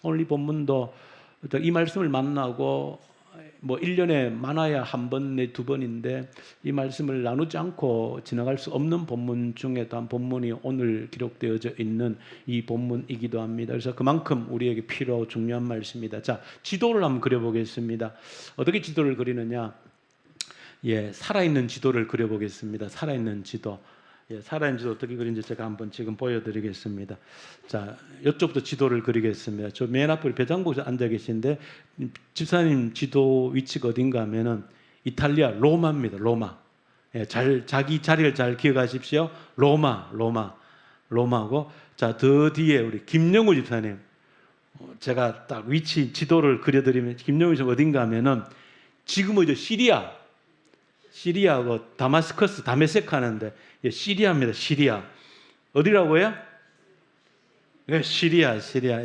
오늘 이 본문도 이 말씀을 만나고 1년에 많아야 한 번, 내 두 번인데 이 말씀을 나누지 않고 지나갈 수 없는 본문 중에도 한 본문이 오늘 기록되어져 있는 이 본문이기도 합니다. 그래서 그만큼 우리에게 필요하고 중요한 말씀입니다. 자, 지도를 한번 그려보겠습니다. 어떻게 지도를 그리느냐? 살아있는 지도를 그려보겠습니다. 살아있는 지도. 살아있는 지도 어떻게 그리는지 제가 한번 지금 보여드리겠습니다. 자, 이쪽부터 지도를 그리겠습니다. 저 맨 앞에 배장복에 앉아 계신데 집사님 지도 위치가 어딘가 하면은 이탈리아 로마입니다. 로마. 자기 자리를 잘 기억하십시오. 로마고. 자, 더 뒤에 우리 김영우 집사님. 제가 딱 위치 지도를 그려드리면 김영우 집사님 어딘가 하면은 지금은 이제 시리아하고 다마스커스, 다메섹 하는데 시리아입니다. 시리아. 어디라고요? 시리아.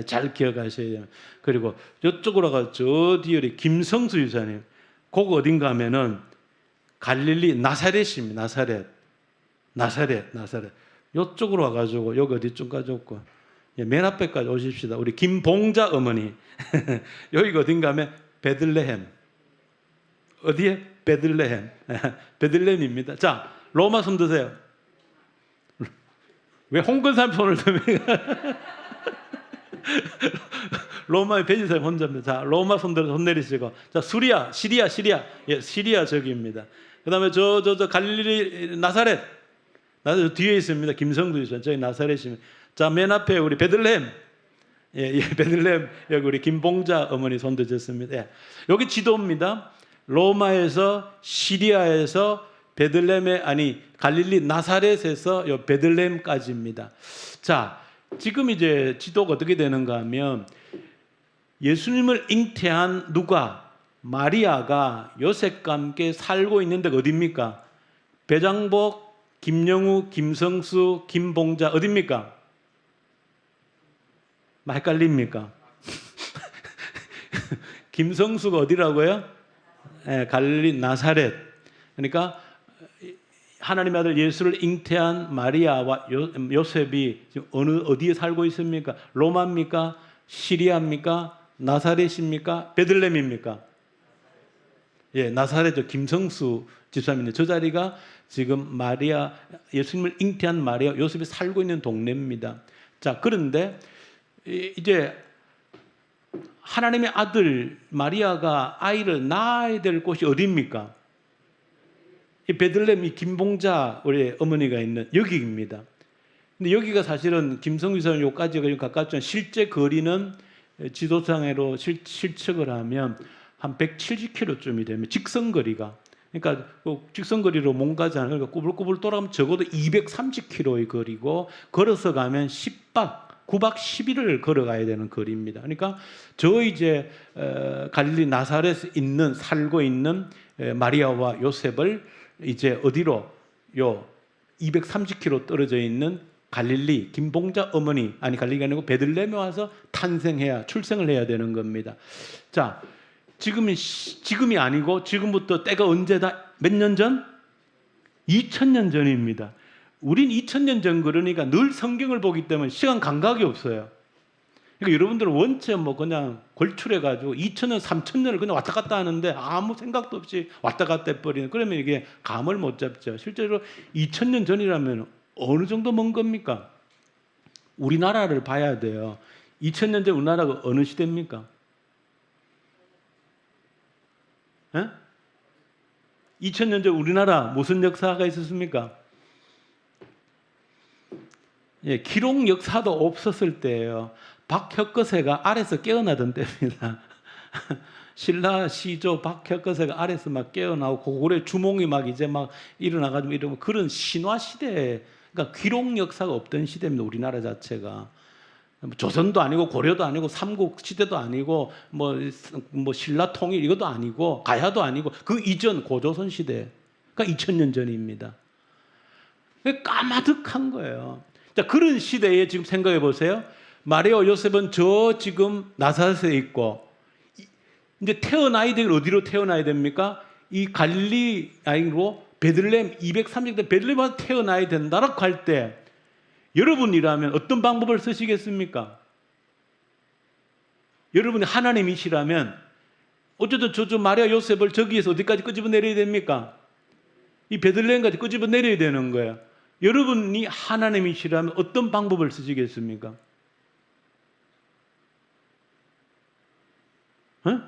잘 기억하셔야 돼요. 그리고 이쪽으로 가서 저 뒤에 우리 김성수 유사님. 그거 어딘가 하면은 갈릴리 나사렛입니다. 나사렛. 이쪽으로 와가지고 여기 어디쯤까지 왔고 맨 앞에까지 오십시다. 우리 김봉자 어머니. 여기가 어딘가 하면 베들레헴. 어디에? 베들레헴입니다. 자, 로마 손 드세요. 왜 홍근삼 손을 듭니까? 로마의 베지사님 혼자입니다. 자, 로마 손 내리시고. 자, 시리아. 시리아 저기입니다. 그 다음에 저 갈릴리 나사렛 뒤에 있습니다. 김성두 있어요. 저기 나사렛입니다. 자, 맨 앞에 우리 베들레헴. 베들레헴. 여기 우리 김봉자 어머니 손 드셨습니다. 여기 지도입니다. 로마에서 시리아에서 갈릴리 나사렛에서 베들레헴까지입니다. 자, 지금 이제 지도가 어떻게 되는가 하면 예수님을 잉태한 누가? 마리아가 요셉과 함께 살고 있는 데가 어디입니까? 배장복, 김영우, 김성수, 김봉자 어디입니까? 헷갈립니까? 김성수가 어디라고요? 갈릴리 나사렛. 그러니까 하나님의 아들 예수를 잉태한 마리아와 요셉이 지금 어디에 살고 있습니까? 로마입니까? 시리아입니까? 나사렛입니까? 베들레헴입니까? 나사렛 김성수 집사님인데 저 자리가 지금 예수님을 잉태한 마리아 요셉이 살고 있는 동네입니다. 자, 그런데 이제 하나님의 아들 마리아가 아이를 낳아야 될 곳이 어디입니까? 이 베들레헴 이 김봉자 우리 어머니가 있는 여기입니다. 근데 여기가 사실은 김성규사님 여기까지가 가깝지만 실제 거리는 지도상으로 실측을 하면 한 170km쯤이 되면 직선거리가. 그러니까 직선거리로 못 가잖아요. 그러니까 꾸불꾸불 돌아가면 적어도 230km의 거리고 걸어서 가면 9박 10일을 걸어가야 되는 거리입니다. 그러니까 이제 갈릴리 나사렛에 살고 있는 마리아와 요셉을 이제 어디로 230km 떨어져 있는 갈릴리 김봉자 어머니 갈릴리가 아니고 베들레헴에 와서 출생을 해야 되는 겁니다. 자, 지금이 아니고 지금부터 때가 언제다? 몇 년 전? 2000년 전입니다. 우린 2000년 전 그러니까 늘 성경을 보기 때문에 시간 감각이 없어요. 그러니까 여러분들은 원체 그냥 걸출해가지고 2000년, 3000년을 그냥 왔다 갔다 하는데 아무 생각도 없이 왔다 갔다 해버리는, 그러면 이게 감을 못 잡죠. 실제로 2000년 전이라면 어느 정도 먼 겁니까? 우리나라를 봐야 돼요. 2000년 전 우리나라가 어느 시대입니까? 2000년 전 우리나라 무슨 역사가 있었습니까? 기록 역사도 없었을 때예요. 박혁거세가 아래서 깨어나던 때입니다. 신라 시조 박혁거세가 아래서 막 깨어나고 고구려 주몽이 이제 일어나가지고 이러면 그런 신화 시대, 그러니까 기록 역사가 없던 시대입니다. 우리나라 자체가 조선도 아니고 고려도 아니고 삼국 시대도 아니고 신라 통일 이것도 아니고 가야도 아니고 그 이전 고조선 시대, 그러니까 2000년 전입니다. 까마득한 거예요. 자, 그런 시대에 지금 생각해 보세요. 마리아와 요셉은 지금 나사렛에 있고 이제 태어나야 될 어디로 태어나야 됩니까? 이 갈릴리 아이로 베들레헴 230대 베들레헴에 태어나야 된다라고 할 때 여러분이라면 어떤 방법을 쓰시겠습니까? 여러분이 하나님이시라면 어쨌든 저 마리아 요셉을 저기에서 어디까지 끄집어 내려야 됩니까? 이 베들레헴까지 끄집어 내려야 되는 거예요. 여러분이 하나님이시라면 어떤 방법을 쓰시겠습니까? 어?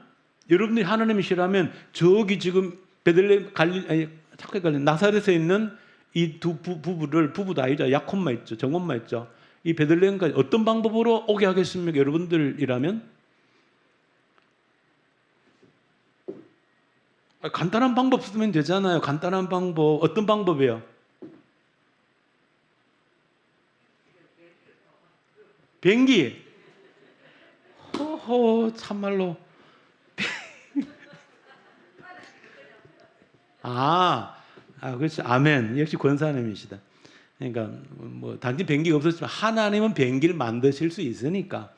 여러분이 하나님이시라면 저기 지금 베들레헴 자꾸 헷갈려. 나사렛에 있는 이 두 부부도 아니죠. 야곱만 있죠. 정원만 있죠. 이 베들레헴까지 어떤 방법으로 오게 하겠습니까? 여러분들이라면? 간단한 방법 쓰면 되잖아요. 간단한 방법. 어떤 방법이에요? 비행기. 허허, 참말로. 그렇죠. 아멘. 역시 권사님이시다. 그러니까 뭐 단지 비행기가 없었지만 하나님은 비행기를 만드실 수 있으니까.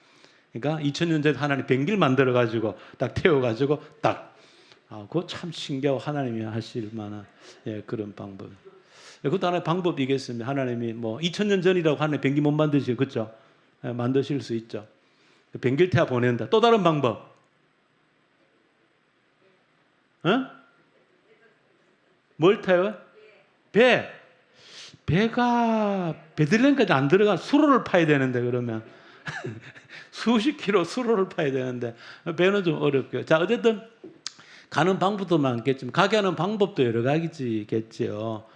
그러니까 2000년 전에 하나님 비행기를 만들어 가지고 딱 태워 가지고 딱 그거 참 신기하고 하나님이 하실 만한 그런 방법. 그것도 하나의 방법이겠습니다. 하나님이 뭐 2000년 전이라고 하나님 비행기 못 만드시고 그렇죠? 만드실 수 있죠. 비행기를 태워 보낸다. 또 다른 방법. 뭘 타요? 배. 배가 베들레헴까지 안 들어가 수로를 파야 되는데 그러면 수십 킬로 수로를 파야 되는데 배는 좀 어렵고요. 자, 어쨌든 가는 방법도 많겠지만 가게 하는 방법도 여러 가지겠죠.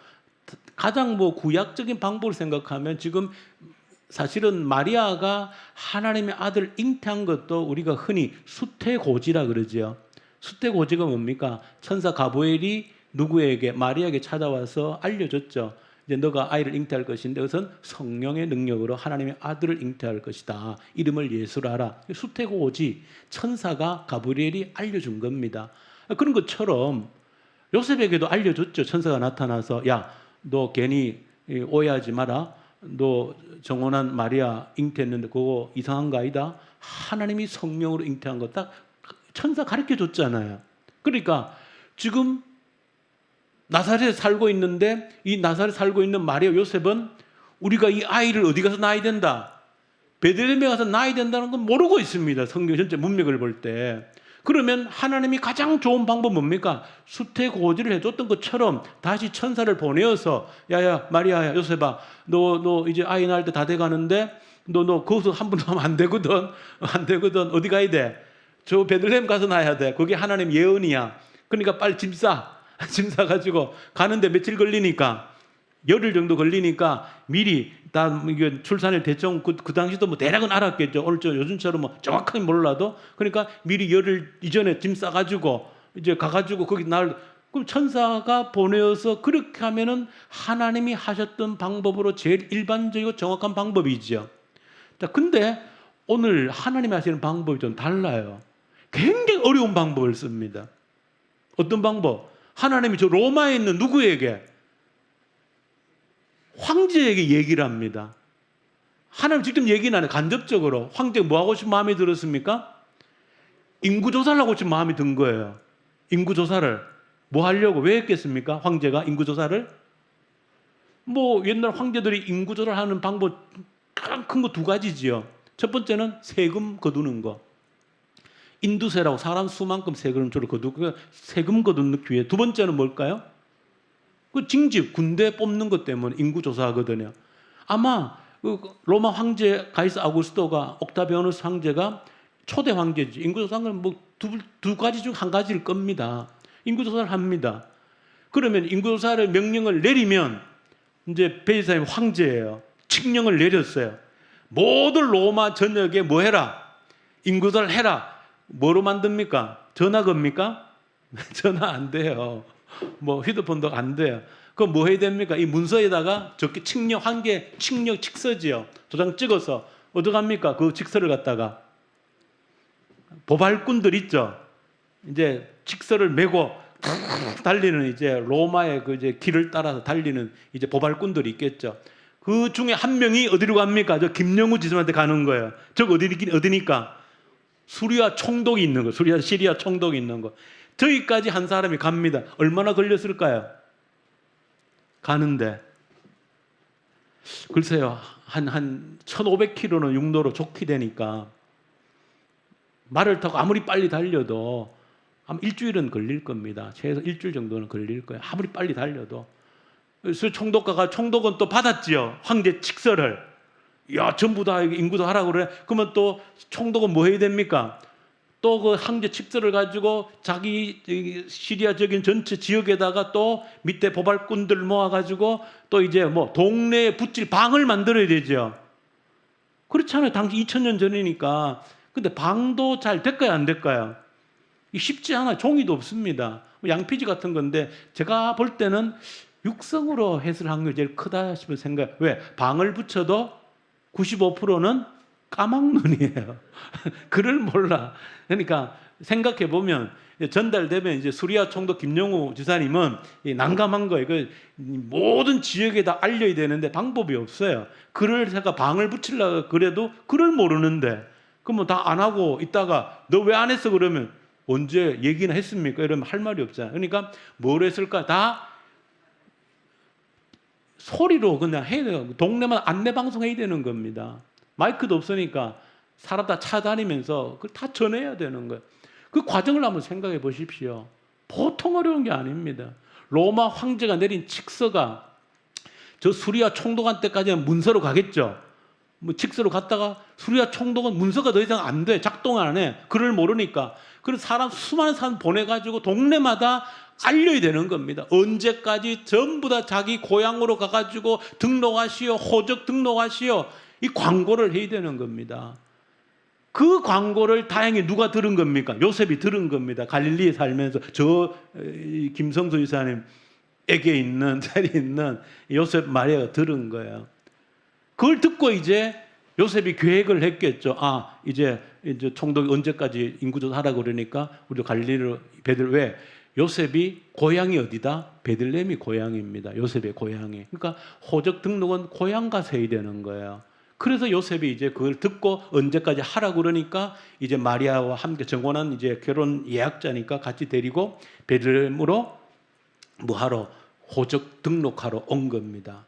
가장 뭐 구약적인 방법을 생각하면 지금 사실은 마리아가 하나님의 아들 잉태한 것도 우리가 흔히 수태고지라 그러죠. 수태고지가 뭡니까? 천사 가브리엘이 누구에게? 마리아에게 찾아와서 알려줬죠. 이제 너가 아이를 잉태할 것인데 그것은 성령의 능력으로 하나님의 아들을 잉태할 것이다. 이름을 예수라 하라. 수태고지 천사가 가브리엘이 알려준 겁니다. 그런 것처럼 요셉에게도 알려줬죠. 천사가 나타나서 야, 너 괜히 오해하지 마라. 너 정혼한 마리아 잉태했는데 그거 이상한 거 아니다. 하나님이 성령으로 잉태한 거 딱 천사 가르쳐 줬잖아요. 그러니까 지금 나사렛에 살고 있는데 이 나사렛에 살고 있는 마리아 요셉은 우리가 이 아이를 어디 가서 낳아야 된다. 베들레헴에 가서 낳아야 된다는 건 모르고 있습니다. 성경 전체 문맥을 볼 때. 그러면 하나님이 가장 좋은 방법 뭡니까? 수태고지를 해줬던 것처럼 다시 천사를 보내어서 야야 마리아야 요셉아 너 이제 아이 낳을 때 다 돼가는데 너 거기서 한 번 더 하면 안 되거든 어디 가야 돼? 저 베들레헴 가서 낳아야 돼. 그게 하나님 예언이야. 그러니까 빨리 짐 싸가지고 가는데 며칠 걸리니까 열흘 정도 걸리니까 미리 다 출산을 대충 그 당시도 뭐 대략은 알았겠죠. 오늘 요즘처럼 뭐 정확하게 몰라도 그러니까 미리 열흘 이전에 짐 싸가지고 이제 가가지고 거기 그럼 천사가 보내어서 그렇게 하면은 하나님이 하셨던 방법으로 제일 일반적이고 정확한 방법이죠. 자, 근데 오늘 하나님이 하시는 방법이 좀 달라요. 굉장히 어려운 방법을 씁니다. 어떤 방법? 하나님이 저 로마에 있는 누구에게? 황제에게 얘기를 합니다. 하나님 직접 얘기는 안 해요. 간접적으로. 황제가 뭐 하고 싶은 마음이 들었습니까? 인구조사를 하고 싶은 마음이 든 거예요. 인구조사를. 뭐 하려고? 왜 했겠습니까? 황제가 인구조사를? 뭐 옛날 황제들이 인구조사를 하는 방법 큰 거 두 가지지요. 첫 번째는 세금 거두는 거. 인두세라고 사람 수만큼 세금을 거두고 세금 거두는 기회. 두 번째는 뭘까요? 그 징집 군대 뽑는 것 때문에 인구조사하거든요. 아마 그 로마 황제 가이사 아우구스토가 옥타비아누스 황제가 초대 황제지. 인구조사는 뭐 두 가지 중 한 가지일 겁니다. 인구조사를 합니다. 그러면 인구조사를 명령을 내리면 이제 베이사임 황제예요. 칙령을 내렸어요. 모든 로마 전역에 뭐 해라? 인구조사를 해라. 뭐로 만듭니까? 전화 겁니까? 전화 안 돼요. 뭐 휴대폰도 안 돼요. 그럼 뭐 해야 됩니까? 이 문서에다가 적게 칙령 한 개, 칙령 직서지요. 도장 찍어서 어디 갑니까? 그 직서를 갖다가 보발꾼들 있죠. 이제 직서를 메고 달리는 이제 로마의 그 이제 길을 따라서 달리는 이제 보발꾼들이 있겠죠. 그 중에 한 명이 어디로 갑니까? 저 김영우 지사한테 가는 거예요. 저거 어디니까? 수리아 총독이 있는 거, 시리아 총독이 있는 거. 저기까지 한 사람이 갑니다. 얼마나 걸렸을까요? 가는데. 글쎄요, 한 1500km는 육로로 좁게 되니까 말을 타고 아무리 빨리 달려도 아마 일주일은 걸릴 겁니다. 최소 일주일 정도는 걸릴 거예요. 아무리 빨리 달려도. 그래서 총독가가 총독은 또 받았지요. 황제 칙서를. 야, 전부 다 인구도 하라고 그래. 그러면 또 총독은 뭐 해야 됩니까? 또 그 황제 칙서를 가지고 자기 시리아적인 전체 지역에다가 또 밑에 보발꾼들 모아가지고 또 이제 뭐 동네에 붙일 방을 만들어야 되죠. 그렇잖아요. 당시 2000년 전이니까. 근데 방도 잘 될까요? 안 될까요? 쉽지 않아. 종이도 없습니다. 양피지 같은 건데 제가 볼 때는 육성으로 했을 확률이 제일 크다 싶은 생각. 왜? 방을 붙여도 95%는 까막눈이에요. 글을 몰라. 그러니까 생각해 보면 전달되면 이제 수리아 총독 김영우 지사님은 난감한 거예요. 그 모든 지역에다 알려야 되는데 방법이 없어요. 글을 제가 방을 붙이려고 그래도 글을 모르는데 그러면 다 안 하고 있다가 너 왜 안 했어? 그러면 언제 얘기나 했습니까? 이러면 할 말이 없잖아요. 그러니까 뭘 했을까? 다 소리로 그냥 해야 돼요. 동네만 안내 방송 해야 되는 겁니다. 마이크도 없으니까 사람 다 차다니면서 그걸 다 전해야 되는 거예요. 그 과정을 한번 생각해 보십시오. 보통 어려운 게 아닙니다. 로마 황제가 내린 칙서가 저 수리아 총독한테까지는 문서로 가겠죠. 뭐 칙서로 갔다가 수리아 총독은 문서가 더 이상 안 돼. 작동 안 해. 글을 모르니까. 그래서 수많은 사람 보내가지고 동네마다 알려야 되는 겁니다. 언제까지 전부 다 자기 고향으로 가가지고 등록하시오. 호적 등록하시오. 이 광고를 해야 되는 겁니다. 그 광고를 다행히 누가 들은 겁니까? 요셉이 들은 겁니다. 갈릴리에 살면서 김성수 이사님에게 있는 자리에 있는 요셉 마리아가 들은 거예요. 그걸 듣고 이제 요셉이 계획을 했겠죠. 아, 이제 총독이 언제까지 인구조사하라고 그러니까 우리 갈릴리로 왜? 요셉이 고향이 어디다? 베들레헴이 고향입니다. 요셉의 고향이. 그러니까 호적 등록은 고향 가서 해야 되는 거예요. 그래서 요셉이 이제 그걸 듣고 언제까지 하라고 그러니까 이제 마리아와 함께 정원한 이제 결혼 예약자니까 같이 데리고 베들레헴으로 뭐 하러? 호적 등록하러 온 겁니다.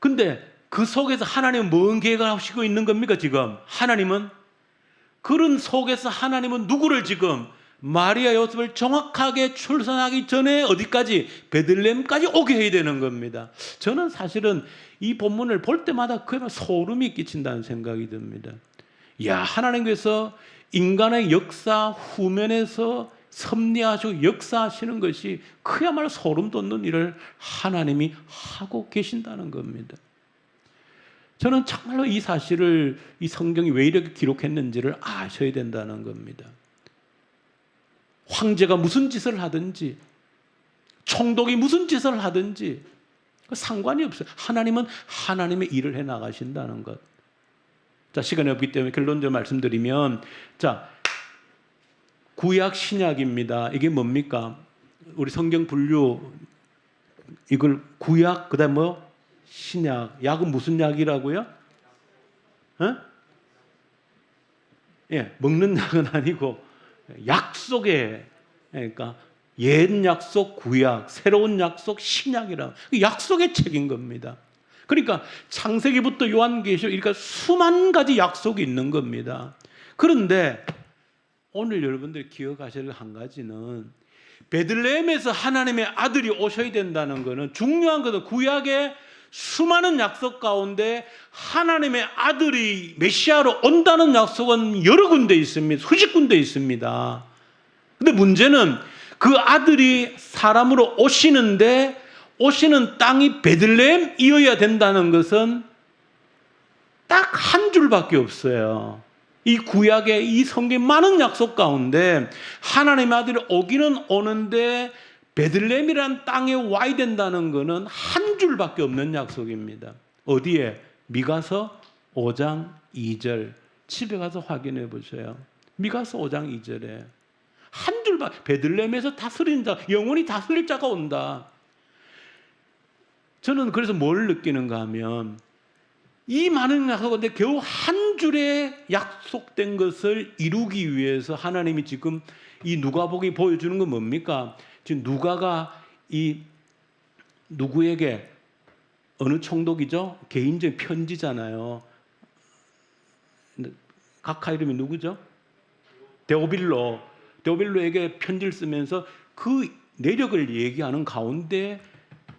근데 그 속에서 하나님은 뭔 계획을 하시고 있는 겁니까, 지금? 하나님은 그런 속에서 하나님은 누구를 지금 마리아 요셉을 정확하게 출산하기 전에 어디까지? 베들레헴까지 오게 해야 되는 겁니다. 저는 사실은 이 본문을 볼 때마다 그야말로 소름이 끼친다는 생각이 듭니다. 야, 하나님께서 인간의 역사 후면에서 섭리하시고 역사하시는 것이 그야말로 소름 돋는 일을 하나님이 하고 계신다는 겁니다. 저는 정말로 이 사실을 이 성경이 왜 이렇게 기록했는지를 아셔야 된다는 겁니다. 황제가 무슨 짓을 하든지 총독이 무슨 짓을 하든지 상관이 없어요. 하나님은 하나님의 일을 해 나가신다는 것. 자, 시간이 없기 때문에 결론적으로 말씀드리면, 자, 구약 신약입니다. 이게 뭡니까? 우리 성경 분류 이걸 구약 그다음 뭐 신약. 약은 무슨 약이라고요? 예, 먹는 약은 아니고 약속의, 그러니까 옛 약속 구약, 새로운 약속 신약이라 약속의 책인 겁니다. 그러니까 창세기부터 요한계시록 그러니까 수만 가지 약속이 있는 겁니다. 그런데 오늘 여러분들이 기억하셔야 할 한 가지는 베들레헴에서 하나님의 아들이 오셔야 된다는 것은 중요한 것은 구약의 수많은 약속 가운데 하나님의 아들이 메시아로 온다는 약속은 여러 군데 있습니다. 수십 군데 있습니다. 근데 문제는 그 아들이 사람으로 오시는데 오시는 땅이 베들레헴이어야 된다는 것은 딱 한 줄밖에 없어요. 이 구약의 이 성경 많은 약속 가운데 하나님의 아들이 오기는 오는데 베들레헴이라는 땅에 와야 된다는 것은 한 줄밖에 없는 약속입니다. 어디에? 미가서 5장 2절. 집에 가서 확인해 보세요. 미가서 5장 2절에 한 줄밖에, 베들레헴에서 다스리는 자, 영원히 다스릴 자가 온다. 저는 그래서 뭘 느끼는가 하면 이 많은 약속인데 겨우 한 줄에 약속된 것을 이루기 위해서 하나님이 지금 이 누가복음이 보여주는 건 뭡니까? 지금 누가가 이 누구에게 어느 총독이죠? 개인적인 편지잖아요. 각하 이름이 누구죠? 데오빌로에게 편지를 쓰면서 그 내력을 얘기하는 가운데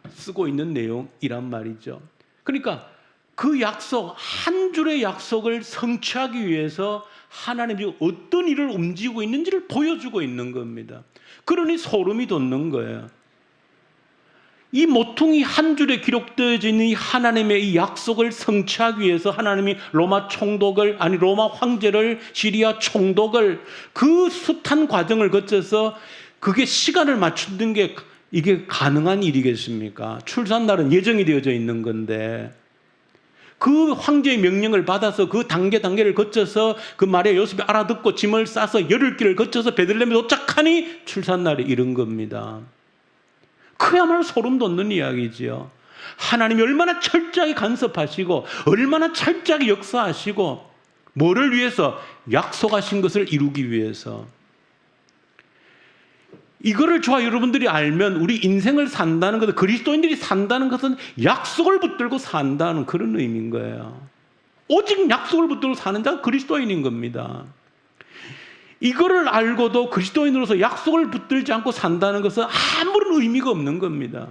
쓰고 있는 내용이란 말이죠. 그러니까 그 약속, 한 줄의 약속을 성취하기 위해서 하나님이 어떤 일을 움직이고 있는지를 보여주고 있는 겁니다. 그러니 소름이 돋는 거예요. 이 모퉁이 한 줄에 기록되어져 있는 이 하나님의 이 약속을 성취하기 위해서 하나님이 로마 황제를, 시리아 총독을 그 숱한 과정을 거쳐서 그게 시간을 맞추는 게 이게 가능한 일이겠습니까? 출산날은 예정이 되어져 있는 건데 그 황제의 명령을 받아서 그 단계를 거쳐서 그 마리아 요셉이 알아듣고 짐을 싸서 열흘길을 거쳐서 베들레헴에 도착하니 출산날이 이른 겁니다. 그야말로 소름 돋는 이야기지요. 하나님이 얼마나 철저하게 간섭하시고 얼마나 철저하게 역사하시고 뭐를 위해서? 약속하신 것을 이루기 위해서. 이거를 저와 여러분들이 알면 우리 인생을 산다는 것은, 그리스도인들이 산다는 것은 약속을 붙들고 산다는 그런 의미인 거예요. 오직 약속을 붙들고 사는 자가 그리스도인인 겁니다. 이거를 알고도 그리스도인으로서 약속을 붙들지 않고 산다는 것은 아무런 의미가 없는 겁니다.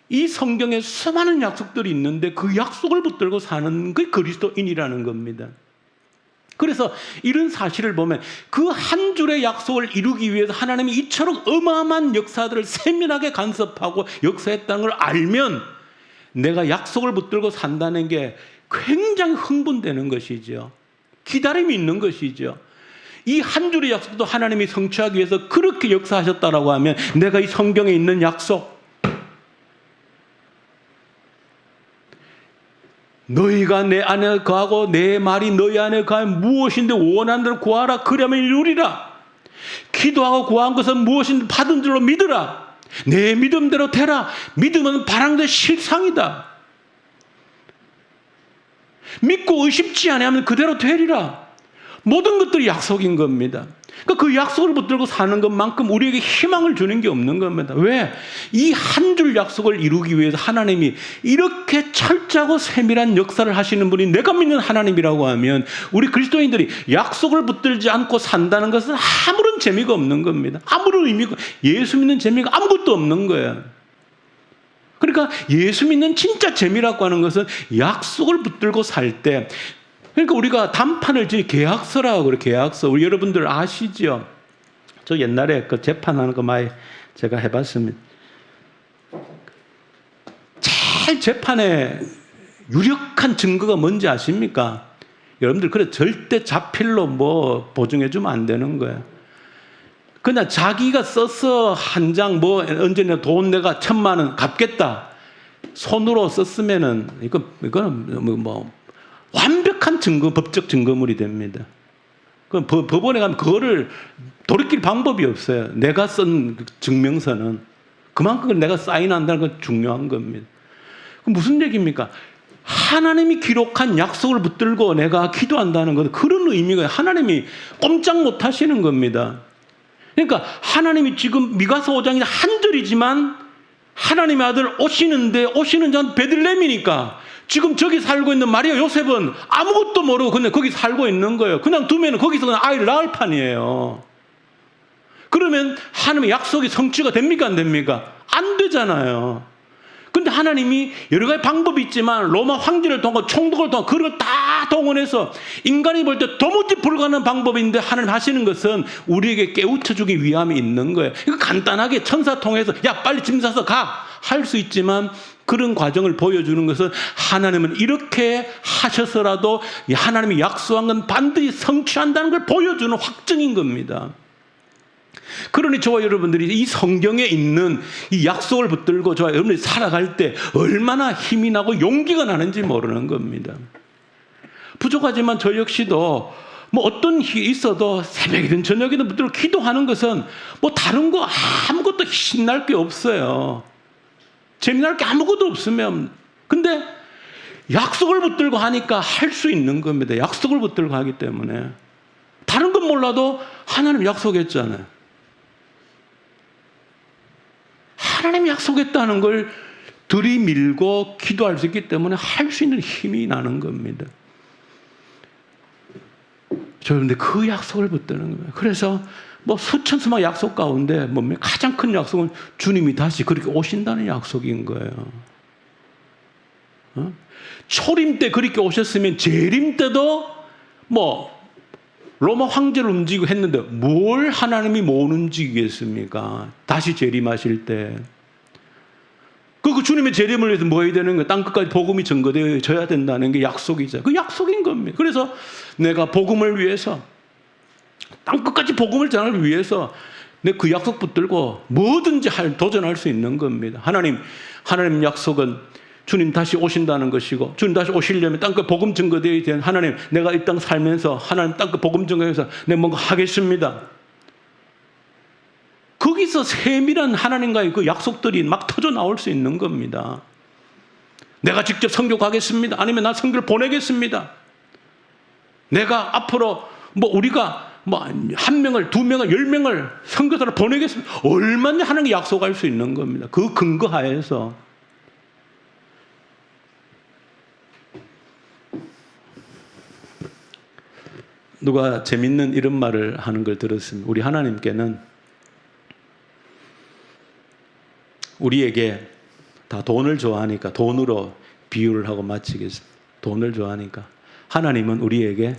이 성경에 수많은 약속들이 있는데 그 약속을 붙들고 사는 게 그리스도인이라는 겁니다. 그래서 이런 사실을 보면 그 한 줄의 약속을 이루기 위해서 하나님이 이처럼 어마어마한 역사들을 세밀하게 간섭하고 역사했다는 걸 알면 내가 약속을 붙들고 산다는 게 굉장히 흥분되는 것이죠. 기다림이 있는 것이죠. 이 한 줄의 약속도 하나님이 성취하기 위해서 그렇게 역사하셨다라고 하면 내가 이 성경에 있는 약속, 너희가 내 안에 거하고 내 말이 너희 안에 거하면 무엇인데 원하는 대로 구하라. 그러면 이루리라. 기도하고 구한 것은 무엇인데 받은 줄로 믿으라. 내 믿음대로 되라. 믿음은 바람대 실상이다. 믿고 의심치 아니하면 그대로 되리라. 모든 것들이 약속인 겁니다. 그러니까 그 약속을 붙들고 사는 것만큼 우리에게 희망을 주는 게 없는 겁니다. 왜? 이 한 줄 약속을 이루기 위해서 하나님이 이렇게 철저하고 세밀한 역사를 하시는 분이 내가 믿는 하나님이라고 하면 우리 그리스도인들이 약속을 붙들지 않고 산다는 것은 아무런 재미가 없는 겁니다. 아무런 의미가, 예수 믿는 재미가 아무것도 없는 거예요. 그러니까 예수 믿는 진짜 재미라고 하는 것은 약속을 붙들고 살 때, 그러니까 우리가 단판을 계약서라고 그래요. 계약서. 우리 여러분들 아시죠? 저 옛날에 그 재판하는 거 많이 제가 해봤습니다. 제일 재판에 유력한 증거가 뭔지 아십니까? 여러분들 그래 절대 자필로 뭐 보증해주면 안 되는 거예요. 그냥 자기가 써서 한 장 뭐 언제나 돈 내가 1,000만 원 갚겠다. 손으로 썼으면은 이거는 뭐 완벽한 증거, 법적 증거물이 됩니다. 그럼 법원에 가면 그거를 돌이킬 방법이 없어요. 내가 쓴 증명서는 그만큼 내가 사인한다는 건 중요한 겁니다. 그럼 무슨 얘기입니까? 하나님이 기록한 약속을 붙들고 내가 기도한다는 것은 그런 의미가 하나님이 꼼짝 못 하시는 겁니다. 그러니까 하나님이 지금 미가서 5장이 한 절이지만 하나님의 아들 오시는 자는 베들레헴이니까 지금 저기 살고 있는 마리아 요셉은 아무것도 모르고 그냥 거기 살고 있는 거예요. 그냥 두면 거기서 그냥 아이를 낳을 판이에요. 그러면 하나님의 약속이 성취가 됩니까? 안 됩니까? 안 되잖아요. 근데 하나님이 여러 가지 방법이 있지만 로마 황제를 통하고 총독을 통하고 그런 걸 다 동원해서 인간이 볼 때 도무지 불가능한 방법인데 하나님 하시는 것은 우리에게 깨우쳐주기 위함이 있는 거예요. 이거 간단하게 천사 통해서 야 빨리 짐 싸서 가! 할 수 있지만 그런 과정을 보여주는 것은 하나님은 이렇게 하셔서라도 하나님이 약속한 건 반드시 성취한다는 걸 보여주는 확증인 겁니다. 그러니 저와 여러분들이 이 성경에 있는 이 약속을 붙들고 저와 여러분들이 살아갈 때 얼마나 힘이 나고 용기가 나는지 모르는 겁니다. 부족하지만 저 역시도 뭐 어떤 일이 있어도 새벽이든 저녁이든 붙들고 기도하는 것은 뭐 다른 거 아무것도 신날 게 없어요. 재미날 게 아무것도 없으면. 근데 약속을 붙들고 하니까 할 수 있는 겁니다. 약속을 붙들고 하기 때문에. 다른 건 몰라도 하나님 약속했잖아요. 하나님 약속했다는 걸 들이밀고 기도할 수 있기 때문에 할 수 있는 힘이 나는 겁니다. 그런데 그 약속을 붙드는 거예요. 그래서 뭐 수천 수만 약속 가운데 뭐 가장 큰 약속은 주님이 다시 그렇게 오신다는 약속인 거예요. 초림 때 그렇게 오셨으면 재림 때도 뭐 로마 황제를 움직이고 했는데 뭘 하나님이 못 움직이겠습니까? 다시 재림하실 때. 그 주님의 재림을 위해서 뭐 해야 되는 거예요? 땅끝까지 복음이 전거되어져야 된다는 게 약속이죠. 그 약속인 겁니다. 그래서 내가 복음을 위해서 땅끝까지 복음을 전하기 위해서 내 그 약속 붙들고 뭐든지 도전할 수 있는 겁니다. 하나님 약속은 주님 다시 오신다는 것이고, 주님 다시 오시려면 땅끝 복음 증거되어야 되는 하나님, 내가 이 땅 살면서 하나님 땅끝 복음 증거해서 내가 뭔가 하겠습니다. 거기서 세밀한 하나님과의 그 약속들이 막 터져 나올 수 있는 겁니다. 내가 직접 선교 가겠습니다. 아니면 나 선교를 보내겠습니다. 내가 앞으로 뭐 우리가 뭐 한 명을, 두 명을, 10명을 선교사를 보내겠습니다. 얼마나 하나님께 약속할 수 있는 겁니다. 그 근거하에서. 누가 재밌는 이런 말을 하는 걸 들었습니다. 우리 하나님께는 우리에게 다 돈을 좋아하니까 돈으로 비유를 하고 마치겠습니다. 돈을 좋아하니까 하나님은 우리에게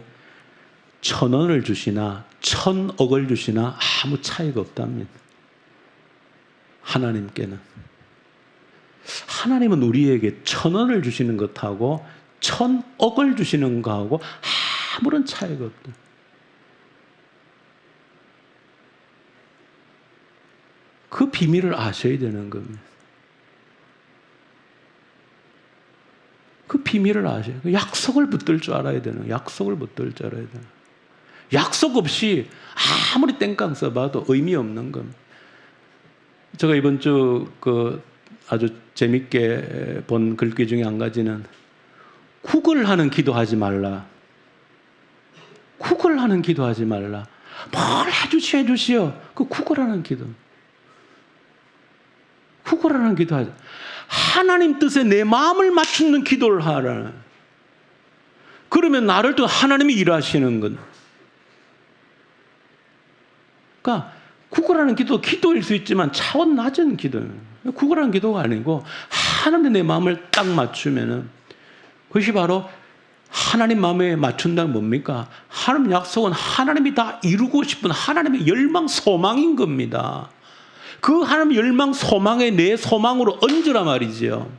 1,000원을 주시나 1,000억을 주시나 아무 차이가 없답니다. 하나님은 우리에게 1,000원을 주시는 것하고 1,000억을 주시는 것하고 아무런 차이가 없다. 그 비밀을 아셔야 되는 겁니다. 그 비밀을 아셔야 돼요. 약속을 붙들 줄 알아야 되는 거예요. 약속을 붙들 줄 알아야 돼요. 약속 없이 아무리 땡깡 써봐도 의미 없는 겁니다. 제가 이번 주 아주 재밌게 본 글귀 중에 한 가지는 구걸하는 기도하지 말라. 구걸하는 기도하지 말라. 뭘 해주시오. 그 구걸하는 기도. 구걸하는 기도하지. 하나님 뜻에 내 마음을 맞추는 기도를 하라. 그러면 나를 또 하나님이 일하시는 것. 그러니까 구걸하는 기도일 수 있지만 차원 낮은 기도예요. 구걸하는 기도가 아니고 하나님의 내 마음을 딱 맞추면은 그것이 바로 하나님 마음에 맞춘다는 뭡니까? 하나님 약속은 하나님이 다 이루고 싶은 하나님의 열망 소망인 겁니다. 그 하나님의 열망 소망에 내 소망으로 얹으라 말이죠.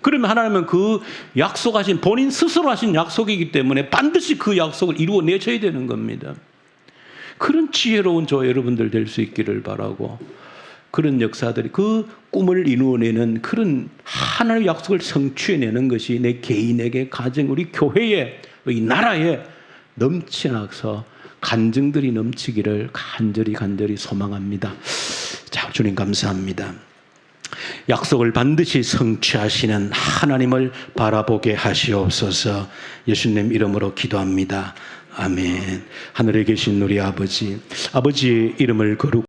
그러면 하나님은 그 약속하신 본인 스스로 하신 약속이기 때문에 반드시 그 약속을 이루어 내셔야 되는 겁니다. 그런 지혜로운 저 여러분들 될 수 있기를 바라고, 그런 역사들이 그 꿈을 이루어내는 그런 하나님의 약속을 성취해내는 것이 내 개인에게, 가정, 우리 교회에, 이 나라에 넘쳐나서 간증들이 넘치기를 간절히 소망합니다. 자, 주님 감사합니다. 약속을 반드시 성취하시는 하나님을 바라보게 하시옵소서. 예수님 이름으로 기도합니다. 아멘. 하늘에 계신 우리 아버지의 이름을 거룩